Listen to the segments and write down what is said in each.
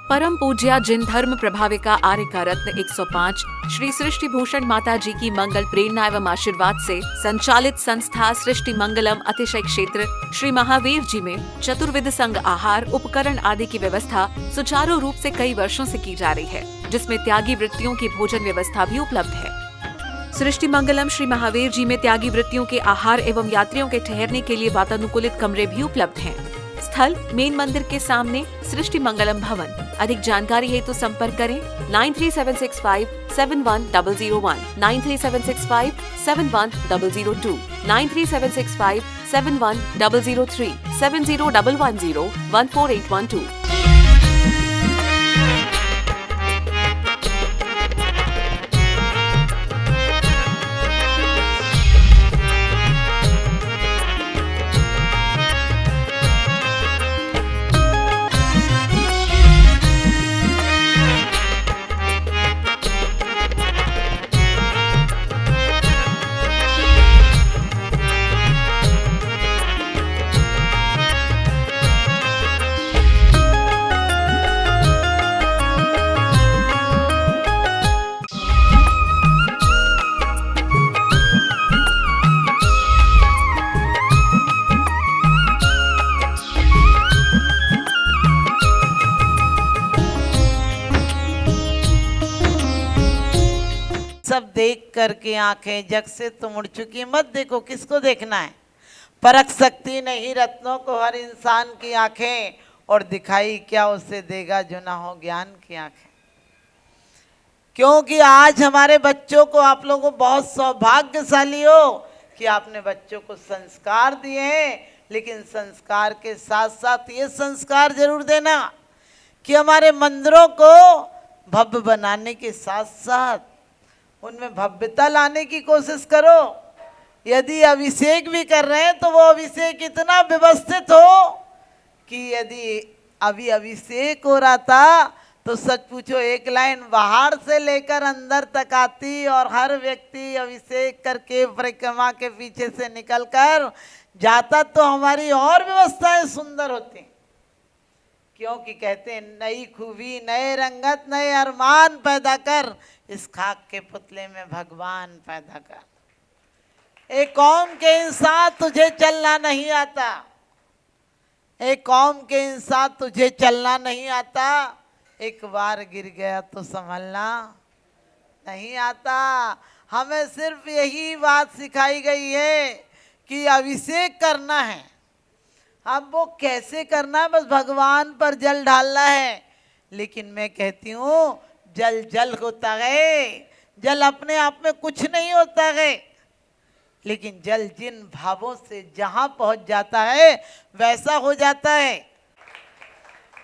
परम पूज्या जिन धर्म प्रभाविका आर्य का रत्न 105 श्री सृष्टि भूषण माता जी की मंगल प्रेरणा एवं आशीर्वाद से संचालित संस्था सृष्टि मंगलम अतिशय क्षेत्र श्री महावीर जी में चतुर्विध संघ आहार उपकरण आदि की व्यवस्था सुचारू रूप से कई वर्षों से की जा रही है, जिसमें त्यागी वृत्तियों की भोजन व्यवस्था भी उपलब्ध है। सृष्टि मंगलम श्री महावीर जी में त्यागी वृत्तियों के आहार एवं यात्रियों के ठहरने के लिए वातानुकूलित कमरे भी उपलब्ध हैं। स्थल मेन मंदिर के सामने सृष्टि मंगलम भवन। अधिक जानकारी हेतु संपर्क करें 9376571001, 9376571002, 9376571003, 7011014812। सब देख करके आंखें जग से तो मुड़ चुकी, मत देखो, किसको देखना है। परख सकती नहीं रत्नों को हर इंसान की आंखें, और दिखाई क्या उसे देगा जो ना हो ज्ञान की आंखें। क्योंकि आज हमारे बच्चों को, आप लोगों बहुत सौभाग्यशाली हो कि आपने बच्चों को संस्कार दिए हैं, लेकिन संस्कार के साथ साथ ये संस्कार जरूर देना कि हमारे मंदिरों को भव्य बनाने के साथ साथ उनमें भव्यता लाने की कोशिश करो। यदि अभिषेक भी कर रहे हैं तो वो अभिषेक इतना व्यवस्थित हो कि यदि अभी अभिषेक हो रहा था तो सच पूछो एक लाइन बाहर से लेकर अंदर तक आती और हर व्यक्ति अभिषेक करके परिक्रमा के पीछे से निकलकर जाता तो हमारी और व्यवस्थाएं सुंदर होती। क्योंकि कहते हैं नई खूबी नए रंगत नए अरमान पैदा कर, इस खाक के पुतले में भगवान पैदा कर। एक कौम के इंसान तुझे चलना नहीं आता, एक कौम के इंसान तुझे चलना नहीं आता, एक बार गिर गया तो संभलना नहीं आता। हमें सिर्फ यही बात सिखाई गई है कि अभिषेक करना है। अब वो कैसे करना है, बस भगवान पर जल डालना है। लेकिन मैं कहती हूँ जल जल होता है, जल अपने आप में कुछ नहीं होता है, लेकिन जल जिन भावों से जहां पहुंच जाता है वैसा हो जाता है।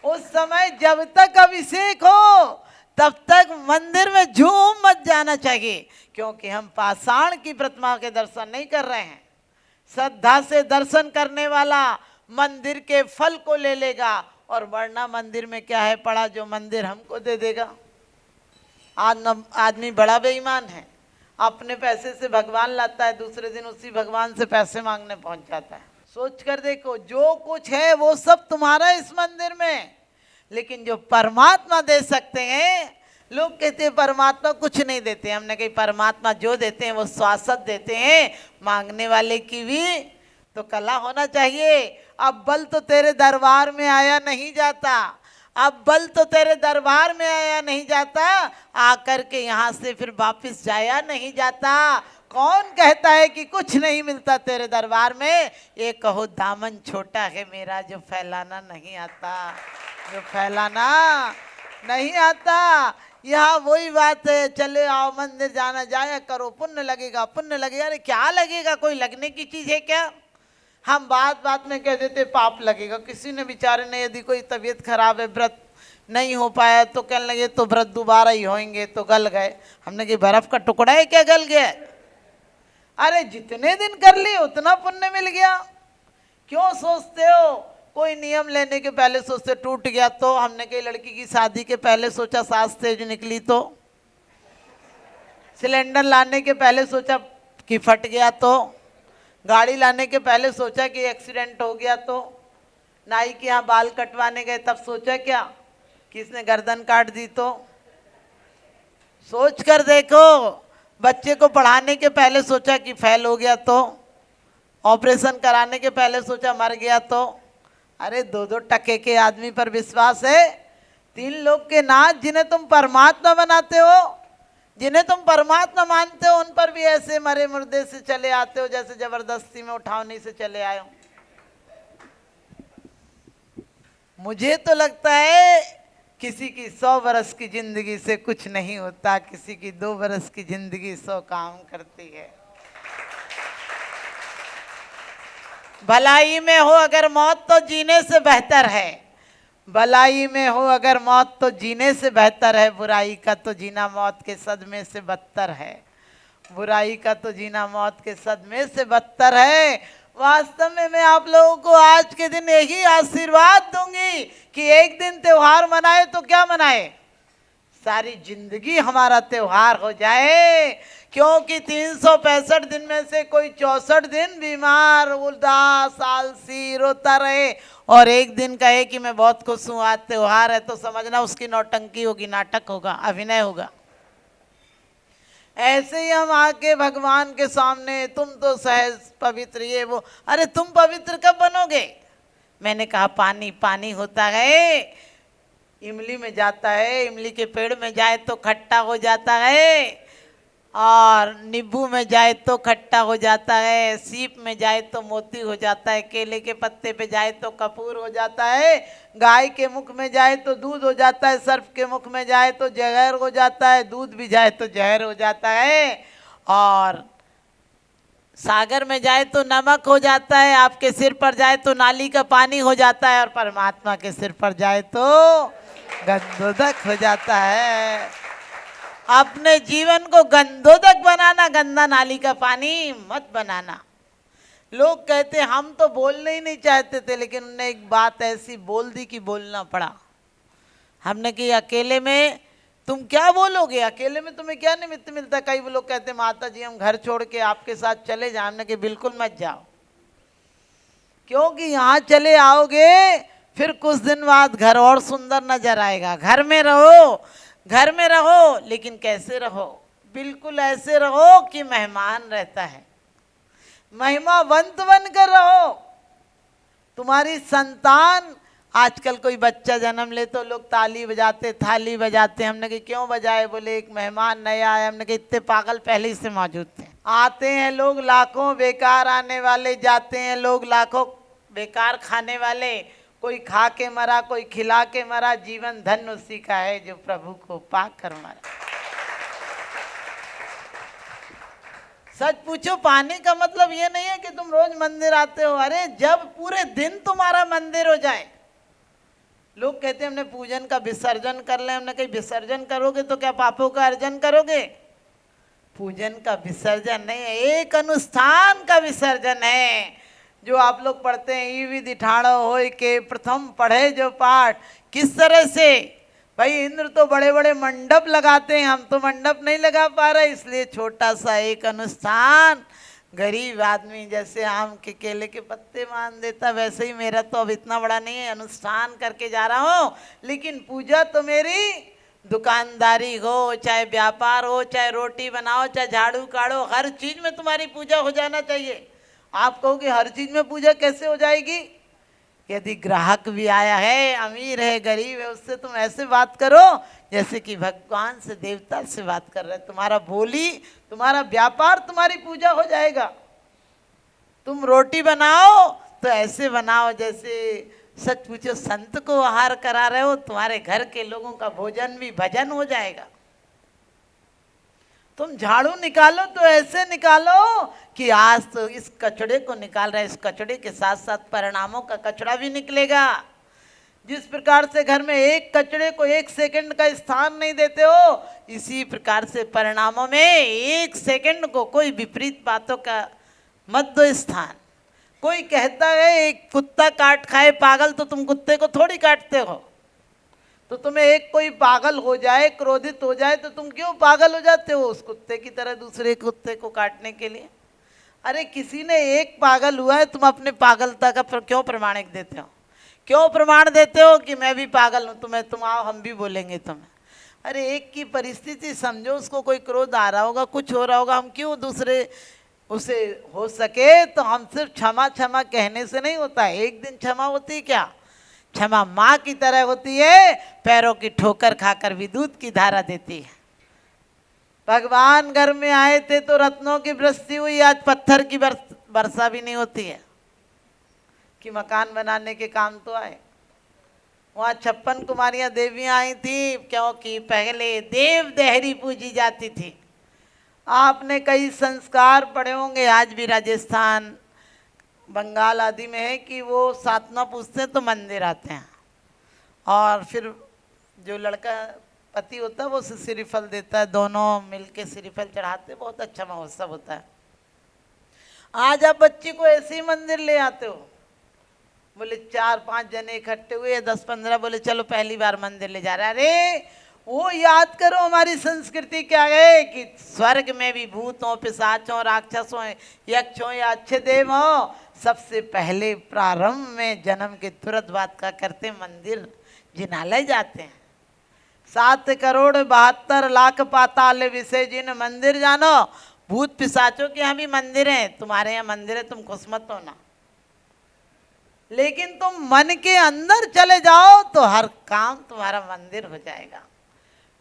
उस समय जब तक अभिषेक हो तब तक मंदिर में झूम मत जाना चाहिए, क्योंकि हम पाषाण की प्रतिमा के दर्शन नहीं कर रहे हैं। श्रद्धा से दर्शन करने वाला मंदिर के फल को ले लेगा, और वरना मंदिर में क्या है पड़ा जो मंदिर हमको दे देगा। आदमी बड़ा बेईमान है, अपने पैसे से भगवान लाता है, दूसरे दिन उसी भगवान से पैसे मांगने पहुंच जाता है। सोच कर देखो, जो कुछ है वो सब तुम्हारा इस मंदिर में, लेकिन जो परमात्मा दे सकते हैं, लोग कहते हैं परमात्मा कुछ नहीं देते। हमने कही परमात्मा जो देते हैं वो शाश्वत देते हैं, मांगने वाले की भी तो कला होना चाहिए। अब बल तो तेरे दरबार में आया नहीं जाता, अब बल तो तेरे दरबार में आया नहीं जाता, आकर के यहाँ से फिर वापस जाया नहीं जाता। कौन कहता है कि कुछ नहीं मिलता तेरे दरबार में? ये कहो दामन छोटा है मेरा जो फैलाना नहीं आता, जो फैलाना नहीं आता। यहाँ वही बात है, चले आओ मंदिर जाना जाया करो, पुण्य लगेगा पुण्य लगेगा। अरे क्या लगेगा, कोई लगने की चीज़ है क्या? हम बात बात में कह देते पाप लगेगा। किसी ने बेचारे ने यदि कोई तबीयत खराब है, व्रत नहीं हो पाया, तो कहने लगे तो व्रत दोबारा ही होंगे, तो गल गए। हमने कहा बर्फ का टुकड़ा है क्या गल गया? अरे जितने दिन कर लिए उतना पुण्य मिल गया। क्यों सोचते हो? कोई नियम लेने के पहले सोचते टूट गया तो। हमने कही लड़की की शादी के पहले सोचा सास तेज निकली तो, सिलेंडर लाने के पहले सोचा कि फट गया तो, गाड़ी लाने के पहले सोचा कि एक्सीडेंट हो गया तो, नाई के यहाँ बाल कटवाने गए तब सोचा क्या किसने गर्दन काट दी तो सोच कर देखो। बच्चे को पढ़ाने के पहले सोचा कि फेल हो गया तो, ऑपरेशन कराने के पहले सोचा मर गया तो। अरे दो दो टके के आदमी पर विश्वास है। तीन लोग के नाथ जिन्हें तुम परमात्मा बनाते हो, जिन्हें तुम परमात्मा मानते हो, उन पर भी ऐसे मरे मुर्दे से चले आते हो जैसे जबरदस्ती में उठावनी से चले आए हो। मुझे तो लगता है किसी की 100 बरस की जिंदगी से कुछ नहीं होता, किसी की 2 बरस की जिंदगी 100 काम करती है। भलाई में हो अगर मौत तो जीने से बेहतर है, भलाई में हो अगर मौत तो जीने से बेहतर है। बुराई का तो जीना मौत के सदमे से बदतर है, बुराई का तो जीना मौत के सदमे से बदतर है। वास्तव में मैं आप लोगों को आज के दिन यही आशीर्वाद दूंगी कि एक दिन त्योहार मनाए तो क्या मनाए, सारी जिंदगी हमारा त्योहार हो जाए। क्योंकि 365 दिन में से कोई 64 दिन बीमार, उदास, आलसी, रोता रहे और एक दिन कहे कि मैं बहुत खुश हूँ, आज त्योहार है, तो समझना उसकी नौटंकी होगी, नाटक होगा, अभिनय होगा। ऐसे ही हम आके भगवान के सामने, तुम तो सहज पवित्र ये वो, अरे तुम पवित्र कब बनोगे? मैंने कहा पानी पानी होता है, इमली में जाता है, इमली के पेड़ में जाए तो खट्टा हो जाता है, और नींबू में जाए तो खट्टा हो जाता है, सीप में जाए तो मोती हो जाता है, केले के पत्ते पे जाए तो कपूर हो जाता है, गाय के मुख में जाए तो दूध हो जाता है, सर्प के मुख में जाए तो जहर हो जाता है, दूध भी जाए तो जहर हो जाता है, और सागर में जाए तो नमक हो जाता है, आपके सिर पर जाए तो नाली का पानी हो जाता है, और परमात्मा के सिर पर जाए तो गंधोदक हो जाता है। अपने जीवन को गंधोदक बनाना, गंदा नाली का पानी मत बनाना। लोग कहते हम तो बोलने ही नहीं चाहते थे, लेकिन उन्होंने एक बात ऐसी बोल दी कि बोलना पड़ा। हमने कि अकेले में तुम क्या बोलोगे, अकेले में तुम्हें क्या निमित्त मिलता। कई लोग कहते माता जी हम घर छोड़ के आपके साथ चले जाए, हमने कि बिल्कुल मत जाओ, क्योंकि यहाँ चले आओगे फिर कुछ दिन बाद घर और सुंदर नजर आएगा। घर में रहो, घर में रहो, लेकिन कैसे रहो, बिल्कुल ऐसे रहो कि मेहमान रहता है, महिमावंत बनकर रहो। तुम्हारी संतान, आजकल कोई बच्चा जन्म ले तो लोग ताली बजाते, थाली बजाते। हमने कि क्यों बजाए, बोले एक मेहमान नया आया। हमने कि इतने पागल पहले ही से मौजूद थे। आते हैं लोग लाखों, बेकार आने वाले, जाते हैं लोग लाखों, बेकार खाने वाले। कोई खा के मरा, कोई खिला के मरा, जीवन धन्य उसी का है जो प्रभु को पाक कर मरा। सच पूछो, पाने का मतलब ये नहीं है कि तुम रोज मंदिर आते हो। अरे जब पूरे दिन तुम्हारा मंदिर हो जाए। लोग कहते हैं हमने पूजन का विसर्जन कर ले। हमने कहीं विसर्जन करोगे तो क्या पापों का अर्जन करोगे? पूजन का विसर्जन नहीं है, एक अनुष्ठान का विसर्जन है। जो आप लोग पढ़ते हैं, ई विधि ठाड़ो होय के प्रथम पढ़े जो पाठ, किस तरह से भाई इंद्र तो बड़े बड़े मंडप लगाते हैं, हम तो मंडप नहीं लगा पा रहे, इसलिए छोटा सा एक अनुष्ठान। गरीब आदमी जैसे आम के केले के पत्ते मान देता, वैसे ही मेरा तो अब इतना बड़ा नहीं है, अनुष्ठान करके जा रहा हूँ। लेकिन पूजा तो मेरी दुकानदारी हो, चाहे व्यापार हो, चाहे रोटी बनाओ, चाहे झाड़ू काढ़ो, हर चीज में तुम्हारी पूजा हो जाना चाहिए। आप कहोगे हर चीज में पूजा कैसे हो जाएगी? यदि ग्राहक भी आया है, अमीर है, गरीब है, उससे तुम ऐसे बात करो जैसे कि भगवान से, देवता से बात कर रहे। तुम्हारा बोली, तुम्हारा व्यापार, तुम्हारी पूजा हो जाएगा। तुम रोटी बनाओ तो ऐसे बनाओ जैसे सच पूछो संत को आहार करा रहे हो, तुम्हारे घर के लोगों का भोजन भी भजन हो जाएगा। तुम झाड़ू निकालो तो ऐसे निकालो कि आज तो इस कचड़े को निकाल रहा है, इस कचड़े के साथ साथ परिणामों का कचड़ा भी निकलेगा। जिस प्रकार से घर में एक कचड़े को 1 सेकंड का स्थान नहीं देते हो, इसी प्रकार से परिणामों में 1 सेकंड को कोई विपरीत बातों का मत दो स्थान। कोई कहता है एक कुत्ता काट खाए पागल, तो तुम कुत्ते को थोड़ी काटते हो। तो तुम्हें एक कोई पागल हो जाए, क्रोधित हो जाए, तो तुम क्यों पागल हो जाते हो उस कुत्ते की तरह दूसरे कुत्ते को काटने के लिए? अरे किसी ने एक पागल हुआ है, तुम अपने पागलता का क्यों प्रमाणिक देते हो? क्यों प्रमाण देते हो कि मैं भी पागल हूँ, तुम आओ हम भी बोलेंगे तुम्हें। अरे एक की परिस्थिति समझो, उसको कोई क्रोध आ रहा होगा, कुछ हो रहा होगा, हम क्यों दूसरे उसे हो सके तो हम सिर्फ क्षमा क्षमा कहने से नहीं होता है। एक दिन क्षमा होती है क्या? क्षमा माँ की तरह होती है, पैरों की ठोकर खाकर भी दूध की धारा देती है। भगवान घर में आए थे तो रत्नों की वृष्टि हुई, आज पत्थर की वर्षा भी नहीं होती है कि मकान बनाने के काम तो आए। वहाँ 56 कुमारियाँ देवियाँ आई थी, क्योंकि पहले देव देहरी पूजी जाती थी। आपने कई संस्कार पढ़े होंगे, आज भी राजस्थान बंगाल आदि में है कि वो साधना पूछते हैं तो मंदिर आते हैं, और फिर जो लड़का पति होता है वो श्रीफल देता है, दोनों मिलके श्रीफल चढ़ाते, बहुत अच्छा महोत्सव होता है। आज आप बच्ची को ऐसे ही मंदिर ले आते हो, बोले 4-5 जने इकट्ठे हुए, 10-15 बोले चलो पहली बार मंदिर ले जा रहे। अरे वो याद करो हमारी संस्कृति क्या है कि स्वर्ग में भी भूतों, पिशाचों, राक्षसों, यक्षों या अच्छे देव हो, सबसे पहले प्रारंभ में जन्म के तुरंत बाद का करते मंदिर जिनालय जाते हैं। 7,72,00,000 पाताल विषय जिन मंदिर जानो, भूत पिशाचों के यहाँ भी मंदिर हैं, तुम्हारे यहाँ मंदिर है, तुम खुश मत होना। लेकिन तुम मन के अंदर चले जाओ तो हर काम तुम्हारा मंदिर हो जाएगा।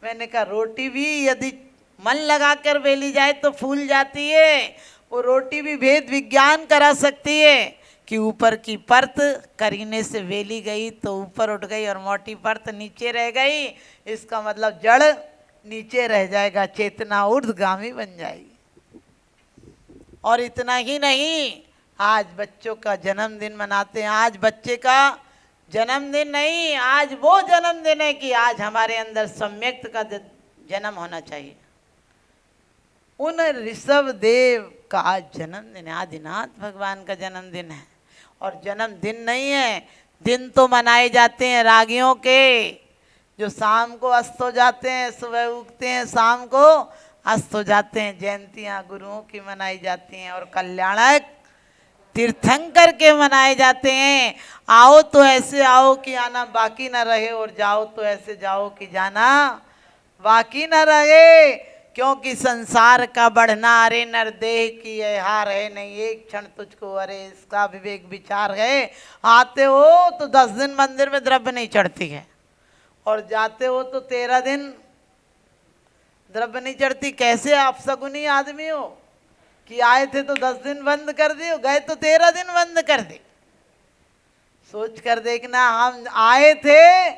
मैंने कहा रोटी भी यदि मन लगाकर बेली जाए तो फूल जाती है। वो रोटी भी भेद विज्ञान करा सकती है कि ऊपर की परत करीने से बेली गई तो ऊपर उठ गई और मोटी परत नीचे रह गई। इसका मतलब जड़ नीचे रह जाएगा, चेतना ऊर्ध्वगामी बन जाएगी। और इतना ही नहीं, आज बच्चों का जन्मदिन मनाते हैं। आज बच्चे का जन्मदिन नहीं, आज वो जन्मदिन है कि आज हमारे अंदर सम्यक्त का जन्म होना चाहिए। उन ऋषभ देव का आज जन्मदिन है, आदिनाथ भगवान का जन्मदिन है। और जन्मदिन नहीं है, दिन तो मनाए जाते हैं रागियों के, जो शाम को अस्त हो जाते हैं, सुबह उगते हैं, शाम को अस्त हो जाते हैं। जयंतियाँ गुरुओं की मनाई जाती हैं और कल्याणक तीर्थंकर के मनाए जाते हैं। आओ तो ऐसे आओ कि आना बाकी ना रहे, और जाओ तो ऐसे जाओ कि जाना बाकी ना रहे। क्योंकि संसार का बढ़ना, अरे नरदेह की यह हार है, नहीं एक क्षण तुझको, अरे इसका विवेक विचार है। आते हो तो 10 दिन मंदिर में द्रव्य नहीं चढ़ती है, और जाते हो तो 13 दिन द्रव्य नहीं चढ़ती। कैसे आप सगुनी आदमी हो कि आए थे तो 10 दिन बंद कर दिए, गए तो 13 दिन बंद कर दे। सोच कर देखना, हम आए थे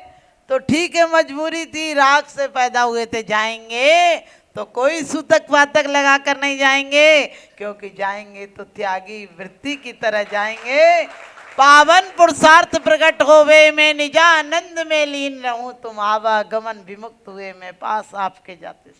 तो ठीक है, मजबूरी थी, राख से पैदा हुए थे, जाएंगे तो कोई सूतक पातक लगा कर नहीं जाएंगे, क्योंकि जाएंगे तो त्यागी वृत्ति की तरह जाएंगे। पावन पुरुषार्थ प्रकट होवे, मैं निजा आनंद में लीन रहूं, तुम आवागमन विमुक्त हुए, मैं पास आपके जाते।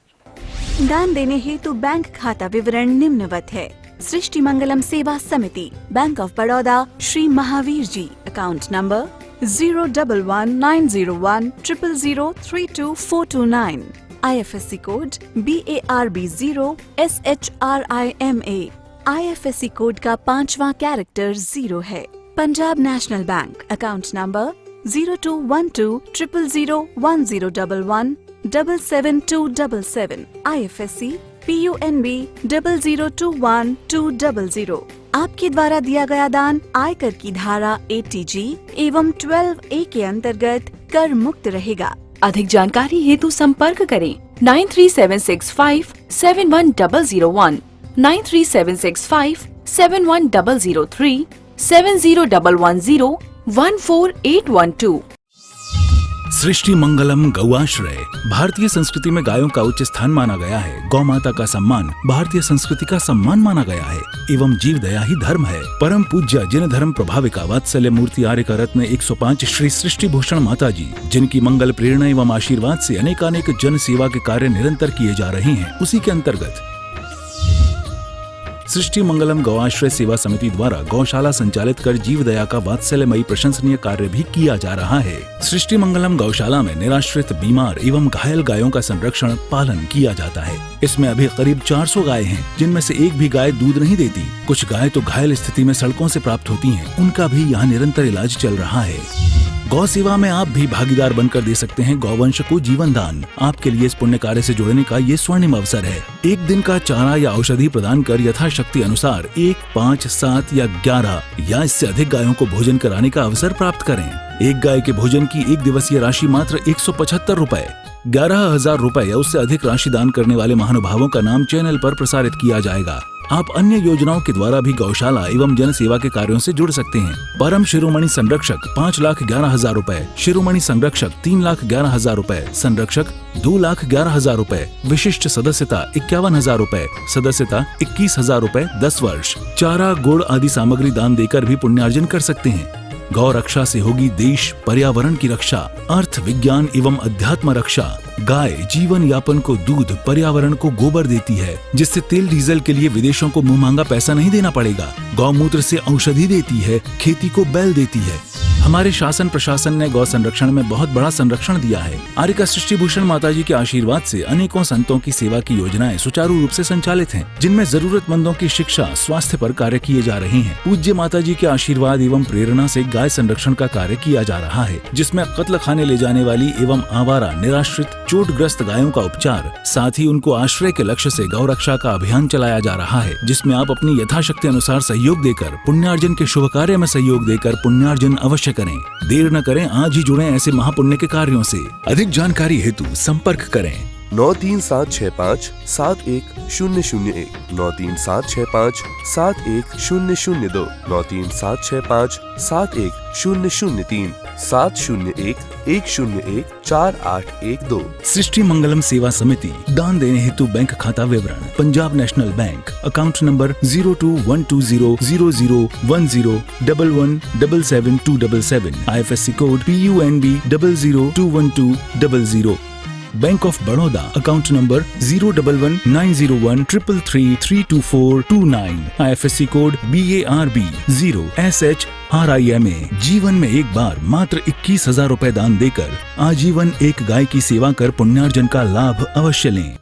दान देने हेतु बैंक खाता विवरण निम्नवत है। सृष्टि Mangalam Seva Samiti, bank of Baroda, Shri Mahavir ji, account number 011901000324229, IFSC code BARB 0SHRIMA, IFSC code का 5वां कैरेक्टर 0 है। Punjab national bank, account number 0212000101 77277, IFSC PUNB 0021200। आपके द्वारा दिया गया दान आयकर की धारा 80G एवं 12A के अंतर्गत कर मुक्त रहेगा। अधिक जानकारी हेतु संपर्क करें 9376571001, 9376571003, 7011014812। सृष्टि मंगलम गौआश्रय। भारतीय संस्कृति में गायों का उच्च स्थान माना गया है। गौ माता का सम्मान भारतीय संस्कृति का सम्मान माना गया है एवं जीव दया ही धर्म है। परम पूज्य जिन धर्म प्रभाविका वात्सल्य मूर्ति आर्य का रत्न 105 श्री सृष्टि भूषण माता जी, जिनकी मंगल प्रेरणा एवं आशीर्वाद से अनेकानेक जन सेवा के कार्य निरंतर किए जा रहे हैं, उसी के अंतर्गत सृष्टि मंगलम गौआश्रय सेवा समिति द्वारा गौशाला संचालित कर जीव दया का वात्सल्यमयी प्रशंसनीय कार्य भी किया जा रहा है। सृष्टि मंगलम गौशाला में निराश्रित, बीमार एवं घायल गायों का संरक्षण पालन किया जाता है। इसमें अभी करीब 400 गाय हैं, जिनमें से एक भी गाय दूध नहीं देती। कुछ गाय तो घायल स्थिति में सड़कों से प्राप्त होती हैं। उनका भी यहाँ निरंतर इलाज चल रहा है। गौ सेवा में आप भी भागीदार बनकर दे सकते हैं गौवंश को जीवन दान। आपके लिए इस पुण्य कार्य से जुड़ने का ये स्वर्णिम अवसर है। एक दिन का चारा या औषधि प्रदान कर यथाशक्ति अनुसार 1, 5, 7 या 11 या इससे अधिक गायों को भोजन कराने का अवसर प्राप्त करें। एक गाय के भोजन की 1 दिवसीय राशि मात्र 175 रुपए। 11,000 रुपए या उससे अधिक राशि दान करने वाले महानुभावों का नाम चैनल पर प्रसारित किया जाएगा। आप अन्य योजनाओं के द्वारा भी गौशाला एवं जन सेवा के कार्यों से जुड़ सकते हैं। परम शिरोमणि संरक्षक 5,11,000 रुपए, शिरोमणि संरक्षक 3,11,000 रुपए, संरक्षक 2,11,000 रुपए, विशिष्ट सदस्यता 51,000 रुपए, सदस्यता 21,000 रुपए 10 वर्ष। चारा, गुड़ आदि सामग्री दान देकर भी पुण्यार्जन कर सकते हैं। गौ रक्षा से होगी देश पर्यावरण की रक्षा, अर्थ विज्ञान एवं अध्यात्म रक्षा। गाय जीवन यापन को दूध, पर्यावरण को गोबर देती है, जिससे तेल डीजल के लिए विदेशों को मुंह मांगा पैसा नहीं देना पड़ेगा। गौमूत्र से औषधि देती है, खेती को बैल देती है। हमारे शासन प्रशासन ने गौ संरक्षण में बहुत बड़ा संरक्षण दिया है। आर्यका सृष्टि भूषण माताजी के आशीर्वाद से अनेकों संतों की सेवा की योजनाएं सुचारू रूप से संचालित हैं, जिनमें जरूरतमंदों की शिक्षा, स्वास्थ्य पर कार्य किए जा रहे हैं। पूज्य माताजी के आशीर्वाद एवं प्रेरणा से गाय संरक्षण का कार्य किया जा रहा है, जिसमें कत्ल खाने ले जाने वाली एवं आवारा, निराश्रित, चोटग्रस्त गायों का उपचार, साथ ही उनको आश्रय के लक्ष्य से गौ रक्षा का अभियान चलाया जा रहा है, जिसमें आप अपनी यथाशक्ति अनुसार सहयोग देकर पुण्यार्जन के शुभ कार्य में सहयोग देकर पुण्यार्जन अवश्य करें। देर न करें, आज ही जुड़ें ऐसे महापुण्य के कार्यों से। अधिक जानकारी हेतु संपर्क करें 9376571001, 9376571002, 9376571003, 701-101-4812। सृष्टि मंगलम सेवा समिति। दान देने हेतु बैंक खाता विवरण: Punjab national bank, account number 021200001011777277, IFSC code PUNB 0021200। Bank of Baroda, account number 0119013332429, IFSC code BARB 0SHRIMA। जीवन में एक बार मात्र 21,000 रुपए दान देकर आजीवन एक गाय की सेवा कर पुण्यार्जन का लाभ अवश्य लें।